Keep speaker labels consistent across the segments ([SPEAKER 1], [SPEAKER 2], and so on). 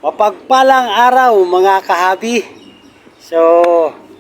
[SPEAKER 1] Mapagpalang araw mga kahabi. So,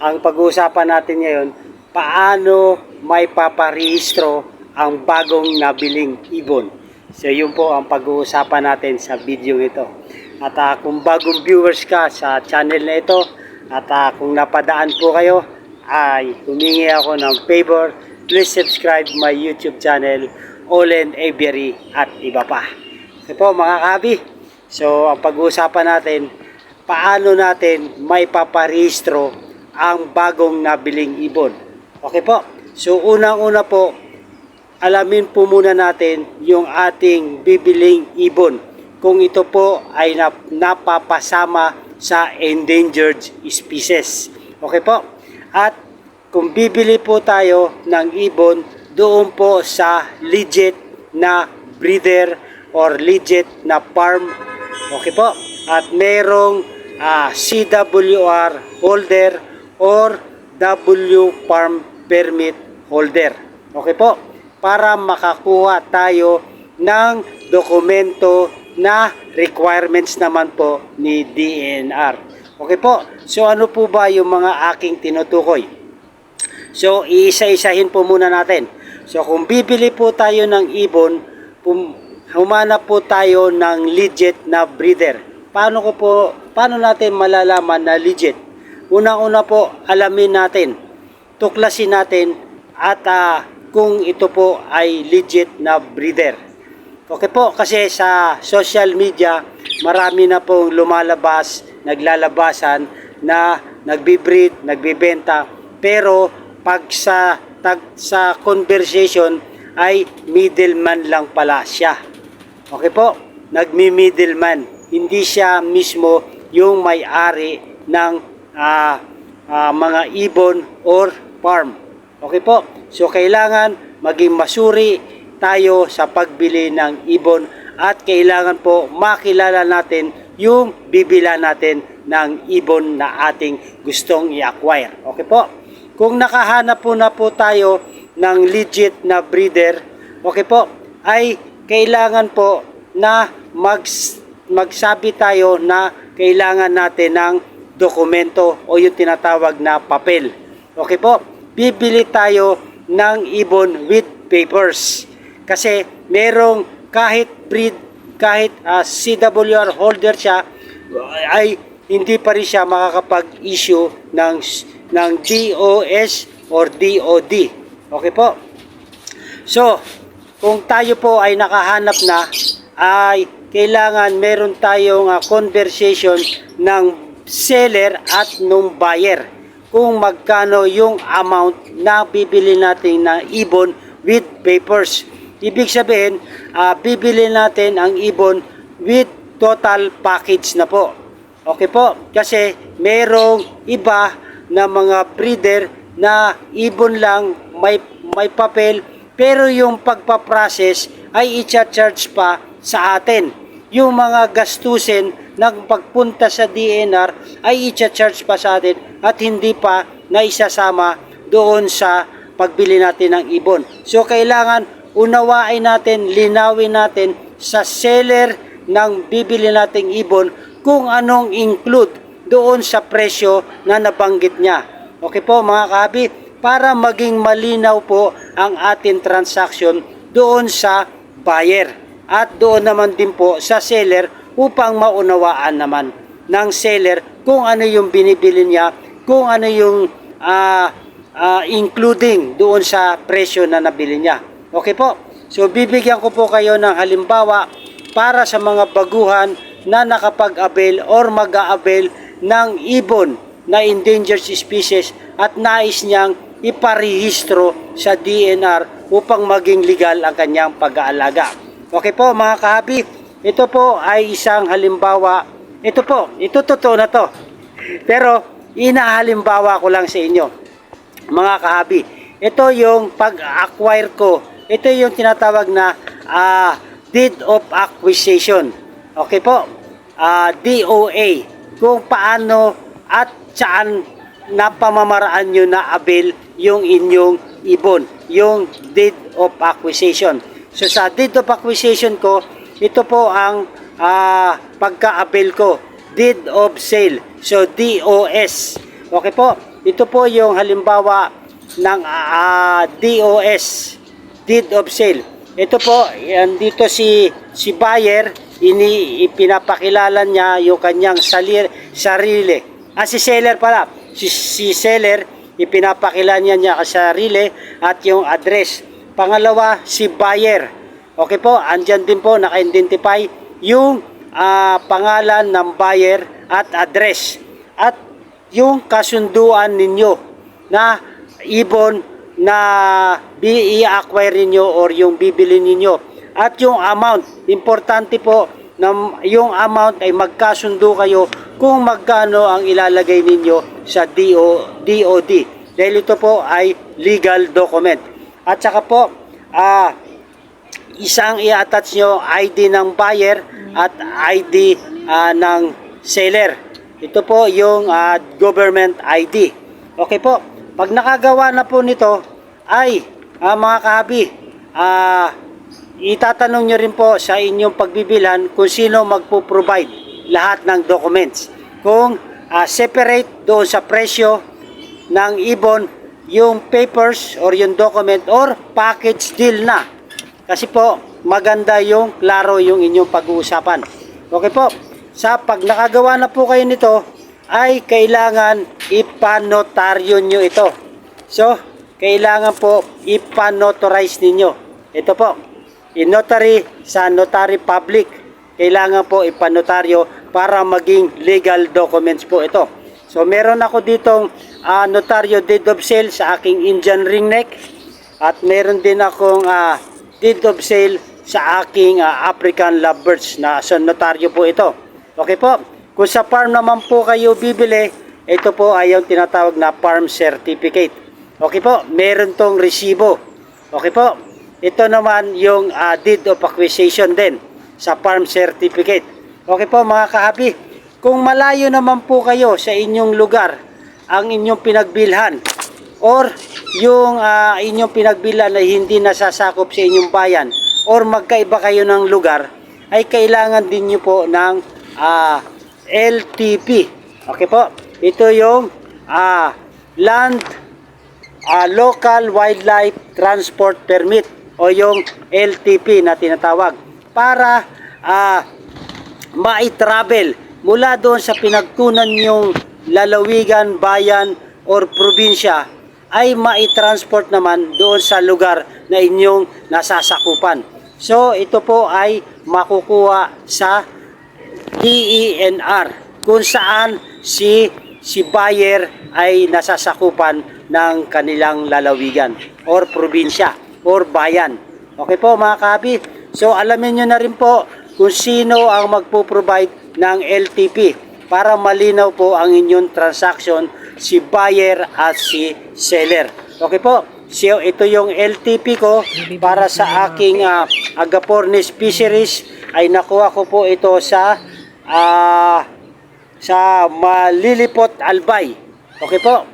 [SPEAKER 1] ang pag-uusapan natin ngayon, paano may paparehistro ang bagong nabiling ibon. So, yun po ang pag-uusapan natin sa video ito. At kung bagong viewers ka sa channel na ito, at kung napadaan po kayo, ay humingi ako ng favor, please subscribe my YouTube channel, Olen Aviary at iba pa. So po mga kahabi, so ang pag-uusapan natin, paano natin may paparehistro ang bagong nabiling ibon. Okay po, so unang-una po, alamin po muna natin yung ating bibiling ibon. Kung ito po ay napapasama sa endangered species. Okay po, at kung bibili po tayo ng ibon, doon po sa legit na breeder or legit na farm. Okay po. At merong CWR holder or W farm permit holder. Okay po. Para makakuha tayo ng dokumento na requirements naman po ni DENR. Okay po. So ano po ba yung mga aking tinutukoy? So iisa-isahin po muna natin. So kung bibili po tayo ng ibon, humanap po tayo ng legit na breeder. Paano natin malalaman na legit? Una-una po, alamin natin, tuklasin natin at kung ito po ay legit na breeder. Okay po, kasi sa social media, marami na pong lumalabas, naglalabasan na nagbibreed, nagbibenta, pero pag sa conversation ay middleman lang pala siya. Okay po, nagmi-middleman. Hindi siya mismo yung may-ari ng mga ibon or farm. Okay po, so kailangan maging masuri tayo sa pagbili ng ibon at kailangan po makilala natin yung bibila natin ng ibon na ating gustong i-acquire. Okay po, kung nakahanap po na po tayo ng legit na breeder, okay po, ay kailangan po na magsabi tayo na kailangan natin ng dokumento o yung tinatawag na papel. Okay po, bibili tayo ng ibon with papers. Kasi merong kahit breed, kahit CWR holder siya, ay hindi pa rin siya makakapag-issue ng DOS or DOD. Okay po. So, kung tayo po ay nakahanap na, ay kailangan meron tayong conversation ng seller at nung buyer kung magkano yung amount na bibili natin na ibon with papers. Ibig sabihin, bibili natin ang ibon with total package na po. Okay po, kasi merong iba na mga breeder na ibon lang may papel, pero yung pagpaprocess ay i-charge pa sa atin. Yung mga gastusin ng pagpunta sa DENR ay i-charge pa sa atin at hindi pa naisasama doon sa pagbili natin ng ibon. So kailangan unawain natin, linawin natin sa seller ng bibili nating ibon kung anong include doon sa presyo na nabanggit niya. Okay po mga kahabi, para maging malinaw po ang ating transaction doon sa buyer at doon naman din po sa seller upang maunawaan naman ng seller kung ano yung binibili niya, kung ano yung including doon sa presyo na nabili niya. Okay po, so bibigyan ko po kayo ng halimbawa para sa mga baguhan na nakapag-avail or mag-a-avail ng ibon na endangered species at nais niyang iparehistro sa DENR upang maging legal ang kanyang pag-aalaga. Okay po mga kahabi, ito po ay isang halimbawa. Ito po, ito totoo na to. Pero inahalimbawa ko lang sa inyo mga kahabi. Ito yung pag-acquire ko. Ito yung tinatawag na deed of acquisition. Okay po, DOA. Kung paano at saan na pamamaraan nyo na avail yung inyong ibon, yung deed of acquisition. So sa deed of acquisition ko, ito po ang pagka-avail ko. Deed of Sale. So DOS. Okay po. Ito po yung halimbawa ng DOS, Deed of Sale. Ito po, dito si buyer, ipinapakilala niya yung kanyang sarili. Si seller pala. Si seller, ipinapakilala niya sarili at yung address. Pangalawa, si buyer. Okay po, andyan din po naka-identify yung pangalan ng buyer at address. At yung kasunduan ninyo na ibon na i-acquire ninyo or yung bibili ninyo. At yung amount, importante po na yung amount ay magkasundo kayo kung magkano ang ilalagay ninyo sa DOD. Dahil ito po ay legal document. At saka po, isang i-attach nyo ID ng buyer at ID ng seller. Ito po yung government ID. Okay po. Pag nakagawa na po nito, ay mga kahabi, itatanong nyo rin po sa inyong pagbibilhan kung sino magpo-provide lahat ng documents. Kung separate doon sa presyo ng ibon, yung papers or yung document or package deal na. Kasi po, maganda yung klaro yung inyong pag-uusapan. Okay po. Pag nakagawa na po kayo nito, ay kailangan ipanotaryo nyo ito. So, kailangan po ipanotarize ninyo. Ito po, in-notary sa notary public. Kailangan po ipanotaryo para maging legal documents po ito. So, meron ako ditong notaryo deed of sale sa aking Indian ringneck. At meron din akong deed of sale sa aking African lovebirds na sa notaryo po ito. Okay po. Kung sa farm naman po kayo bibili, ito po ay yung tinatawag na farm certificate. Okay po, meron tong resibo. Okay po, ito naman yung deed of acquisition din sa farm certificate. Okay po mga kahabi, kung malayo naman po kayo sa inyong lugar, ang inyong pinagbilhan, or yung inyong pinagbilhan ay hindi nasasakop sa inyong bayan, or magkaiba kayo ng lugar, ay kailangan din nyo po ng LTP. Okay po. Ito yung Land Local Wildlife Transport Permit o yung LTP na tinatawag para ma-travel mula doon sa pinagtunan yung lalawigan, bayan or probinsya ay ma-transport naman doon sa lugar na inyong nasasakupan. So ito po ay makukuha sa DENR kung saan si buyer ay nasasakupan ng kanilang lalawigan or probinsya or bayan. Okay po mga kahabi. So alamin nyo na rin po kung sino ang magpo-provide ng LTP para malinaw po ang inyong transaction, si buyer at si seller. Okay po. So ito yung LTP ko para sa aking Agapornis Fisheries. Ay nakuha ko po ito sa Malilipot Albay. Okay po.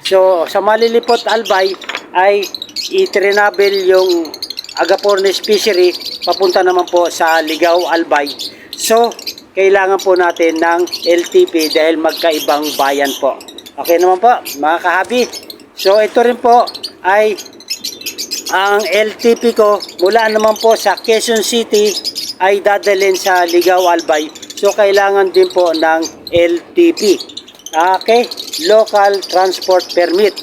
[SPEAKER 1] So sa Malilipot Albay ay i-travel yung Agapornis Fishery papunta naman po sa Ligaw Albay. So kailangan po natin ng LTP dahil magkaibang bayan po. Okay naman po mga kahabi. So ito rin po ay ang LTP ko mula naman po sa Quezon City ay dadalhin sa Ligaw Albay. So kailangan din po ng LTP. Okay, Local Transport Permit.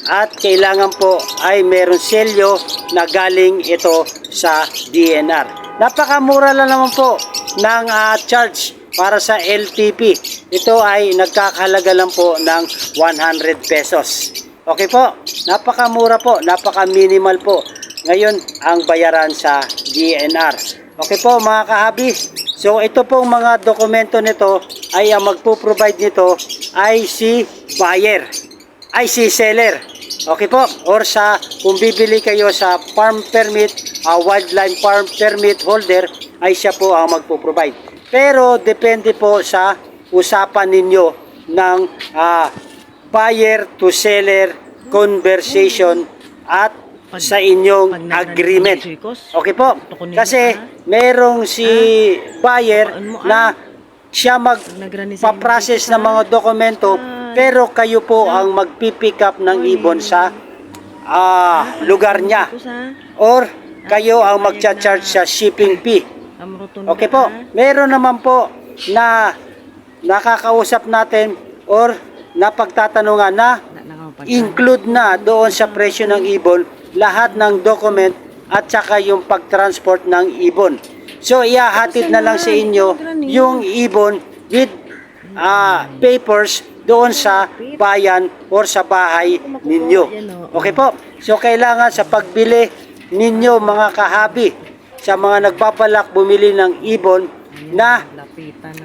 [SPEAKER 1] At kailangan po ay meron selyo na galing ito sa DNR. Napakamura lang naman po ng charge para sa LTP. Ito ay nagkakahalaga lang po ng 100 pesos. Okay po, napakamura po, napaka-minimal po. Ngayon ang bayaran sa DNR. Okay po mga kahabi. So ito pong mga dokumento nito ay ang magpo-provide nito ay si buyer, ay si seller. Okay po, or sa kung bibili kayo sa farm permit, wildlife farm permit holder, ay siya po ang magpo-provide. Pero depende po sa usapan ninyo ng buyer to seller conversation at sa inyong agreement. Okay po. Kasi merong si buyer na siya magpa-process ng mga dokumento, pero kayo po ang magpipick up ng ibon sa lugar niya. Or kayo ang magcha-charge sa shipping fee. Okay po. Meron naman po na nakakausap natin or napagtatanungan na include na doon sa presyo ng ibon lahat ng document at saka yung pag-transport ng ibon. So ihahatid na lang sa inyo yung ibon with papers doon sa bayan or sa bahay ninyo. Okay po. So kailangan sa pagbili ninyo mga kahabi, sa mga nagbabalak bumili ng ibon, na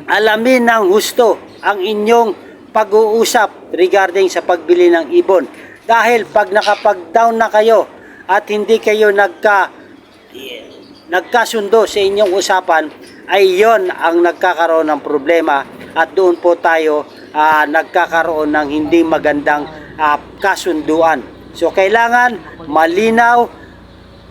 [SPEAKER 1] alamin ng husto ang inyong pag-uusap regarding sa pagbili ng ibon. Dahil pag nakapag-down na kayo at hindi kayo nagkasundo sa inyong usapan, ay yon ang nagkakaroon ng problema at doon po tayo nagkakaroon ng hindi magandang kasunduan. So kailangan malinaw,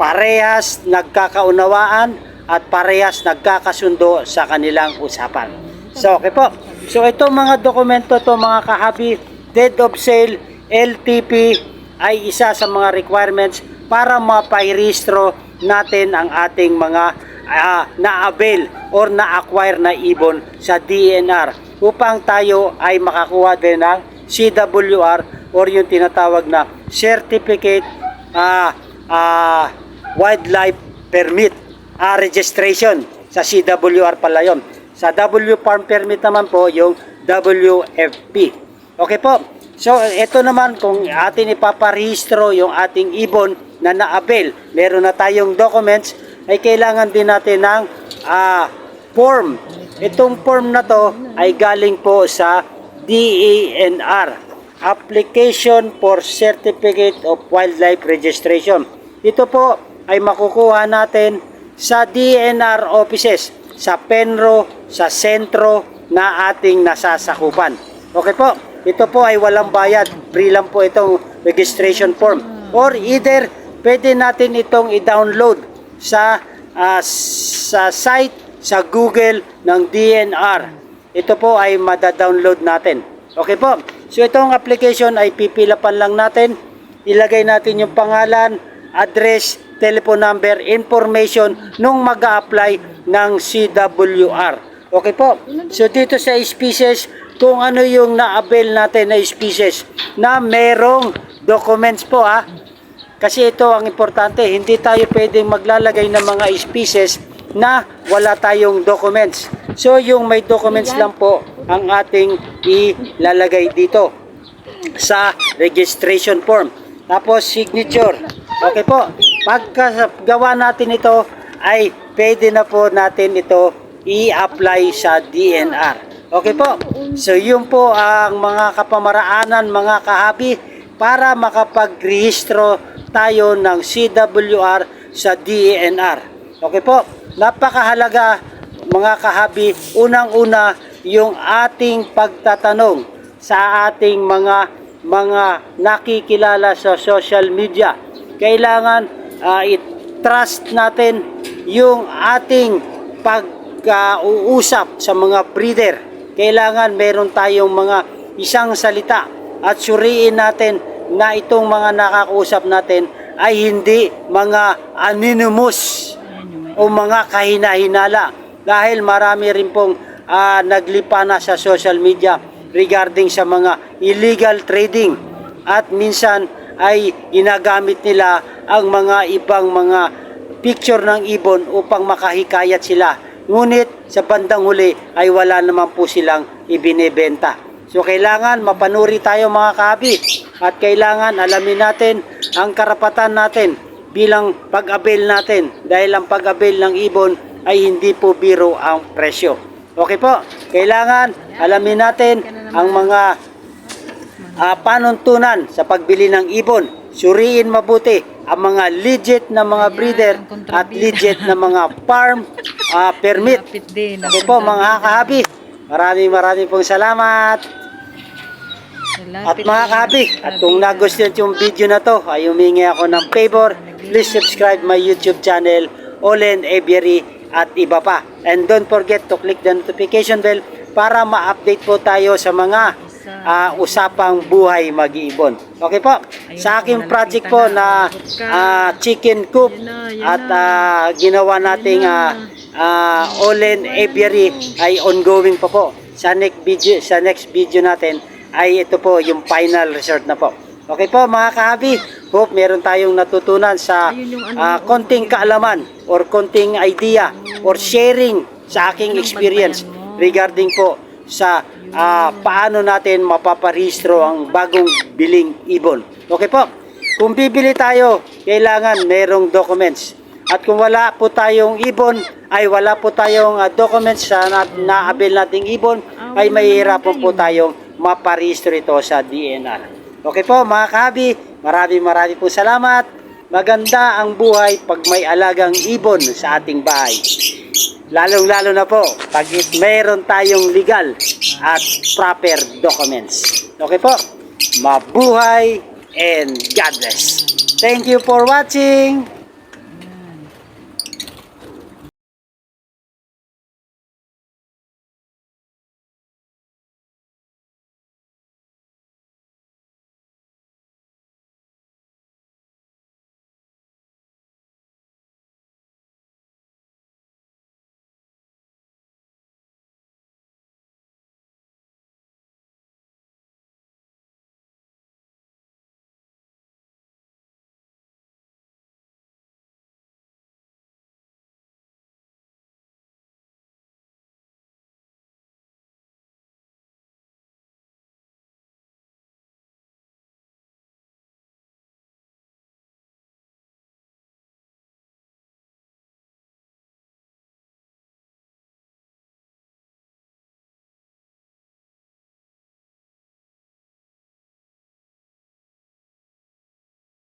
[SPEAKER 1] parehas nagkakaunawaan at parehas nagkakasundo sa kanilang usapan. So okay po. So itong mga dokumento to mga kahabi, deed of sale, LTP ay isa sa mga requirements para mapairehistro natin ang ating mga na-avail or na-acquire na ibon sa DNR upang tayo ay makakuha din ng CWR or yung tinatawag na Certificate Wildlife Permit registration sa CWR pala yun. Sa W Farm Permit naman po yung WFP. Okay po. So ito naman kung atin ipaparehistro yung ating ibon na na-avail, meron na tayong documents, ay kailangan din natin ng form. Itong form na to ay galing po sa DANR, Application for Certificate of Wildlife Registration. Ito po ay makukuha natin sa DNR offices, sa Penro, sa sentro na ating nasasakupan. Okay po, ito po ay walang bayad, free lang po itong registration form. Or either, pwede natin itong i-download sa site, sa Google ng DNR. Ito po ay mada-download natin. Okay po, so itong application ay pipilapan lang natin, ilagay natin yung pangalan, address, telephone number, information nung mag-a-apply ng CWR. Okay po. So dito sa species, kung ano yung na-avail natin na species na merong documents po Kasi ito ang importante, hindi tayo pwedeng maglalagay ng mga species na wala tayong documents. So yung may documents lang po ang ating ilalagay dito sa registration form. Tapos signature. Okay po. Pagkagawa natin ito, ay pwede na po natin ito i-apply sa DNR. Okay po. So yun po ang mga kapamaraanan, mga kahabi, para makapag-rehistro tayo ng CWR sa DNR. Okay po. Napakahalaga mga kahabi, unang-una yung ating pagtatanong sa ating mga nakikilala sa social media. Kailangan i-trust natin yung ating pag-uusap sa mga breeder. Kailangan meron tayong mga isang salita at suriin natin na itong mga nakakausap natin ay hindi mga anonymous o mga kahina-hinala. Dahil marami rin pong naglipa na sa social media regarding sa mga illegal trading at minsan ay ginagamit nila ang mga ibang mga picture ng ibon upang makahikayat sila. Ngunit sa bandang huli ay wala naman po silang ibinebenta. So kailangan mapanuri tayo mga kahabi at kailangan alamin natin ang karapatan natin bilang pag-avail natin dahil ang pag-avail ng ibon ay hindi po biro ang presyo. Okay po, kailangan alamin natin ang mga panuntunan sa pagbili ng ibon. Suriin mabuti ang mga legit na mga breeder at legit na mga farm permit. Okay po mga kahabi, maraming pong salamat. At mga kahabi, at kung nagustuhan yung video na to, ay humingi ako ng favor, please subscribe my YouTube channel, Olen Aviary at iba pa. And don't forget to click the notification bell para ma-update po tayo sa mga usapang buhay mag-iibon. Okay po, sa aking project po na chicken coop at ginawa nating Olen Aviary ay ongoing pa po. Sa next video natin ay ito po yung final result na po. Okay po mga kahabi, hope meron tayong natutunan sa konting kaalaman or konting idea or sharing sa aking experience regarding po sa paano natin mapaparehistro ang bagong biling ibon. Okay po, kung bibili tayo, kailangan merong documents. At kung wala po tayong ibon, ay wala po tayong documents sa na-avail nating ibon, ay mahihirapan po tayong maparehistro ito sa DNR. Okay po mga kahabi, maraming po salamat. Maganda ang buhay pag may alagang ibon sa ating bahay. Lalong-lalo na po pag mayroon tayong legal at proper documents. Okay po, mabuhay and God bless. Thank you for watching.